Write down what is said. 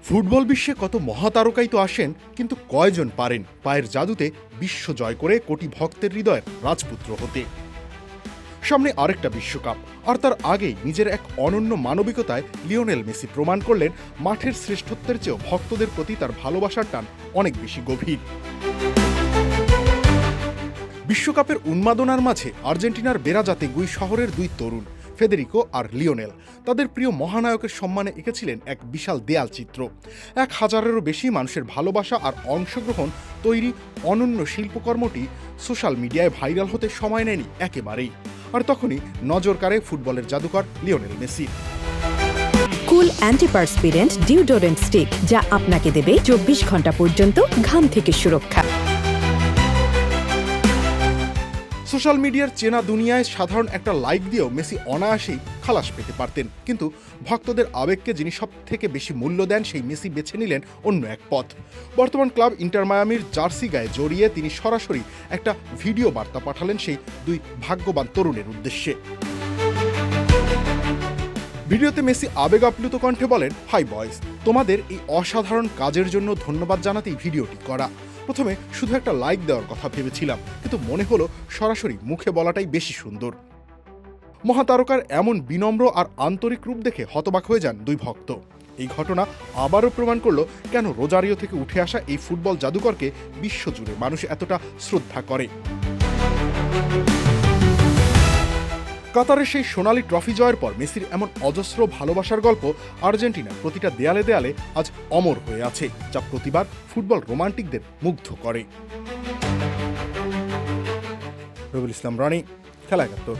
Football বিশ্বে কত মহাতারকাই তো আসেন, কিন্তু কয়জন পারেন পায়ের জাদুতে বিশ্ব জয় করে কোটি ভক্তের হৃদয়ের রাজপুত্র হতে। সামনে আরেকটা বিশ্বকাপ, আর তার আগেই নিজের এক অনন্য মানবিকতায় লিওনেল মেসি প্রমাণ করলেন মাঠের শ্রেষ্ঠত্বের চেয়েও ভক্তদের প্রতি তার ভালোবাসার টান অনেক বেশি গভীর। বিশ্বকাপের উন্মাদনার মাঝে আর্জেন্টিনার বেরাজাতেগুই শহরের দুই তরুণ ফেদেরিকো আর লিওনেল তাদের প্রিয় মহানায়কের সম্মানে এঁকেছিলেন এক বিশাল দেয়াল চিত্র। 1000-এরও বেশি মানুষের ভালোবাসা আর অংশগ্রহণ তৈরি অনন্য শিল্পকর্মটি সোশ্যাল মিডিয়ায় ভাইরাল হতে সময় নেয়নি একেবারেই। আর তখনই নজর কাড়ে ফুটবলের জাদুকর লিওনেল মেসি। কুল অ্যান্টিপারস্পিরেন্ট ডিওডোরেন্ট স্টিক, যা আপনাকে দেবে 24 ঘন্টা পর্যন্ত ঘাম থেকে সুরক্ষা। সোশ্যাল মিডিয়ার চেনা দুনিয়ায় সাধারণ একটা লাইক দিয়েও মেসি অনায়াসেই খালাস পেতে পারতেন, কিন্তু ভক্তদের আবেগকে যিনি সব থেকে বেশি মূল্য দেন সেই মেসি বেছে নিলেন অন্য এক পথ। বর্তমান ক্লাব ইন্টার মায়ামির জার্সি গায়ে জড়িয়ে তিনি সরাসরি একটা ভিডিও বার্তা পাঠালেন সেই দুই ভাগ্যবান তরুণের উদ্দেশ্যে। ভিডিওতে মেসি আবেগ আপ্লুত কণ্ঠে বলেন, হাই বয়েজ, তোমাদের এই অসাধারণ কাজের জন্য ধন্যবাদ জানাতেই ভিডিওটি করা। প্রথমে শুধু একটা লাইক দেওয়ার কথা ভেবেছিলাম, কিন্তু মনে হলো সরাসরি মুখে বলাটাই বেশি সুন্দর। মহাতারকার এমন বিনম্র আর আন্তরিক রূপ দেখে হতবাক হয়ে যান দুই ভক্ত। এই ঘটনা আবারও প্রমাণ করলো কেন রোজারিও থেকে উঠে আসা এই ফুটবল জাদুকরকে বিশ্বজুড়ে মানুষ এতটা শ্রদ্ধা করে। কাতারের সেই সোনালি ট্রফি জয়ের পর মেসির এমন অজস্র ভালোবাসার গল্প আর্জেন্টিনার প্রতিটা দেয়ালে দেয়ালে আজ অমর হয়ে আছে, যা প্রতিবার ফুটবল রোমান্টিকদের মুগ্ধ করে। রবিউল ইসলাম রনি, খেলা ৭১।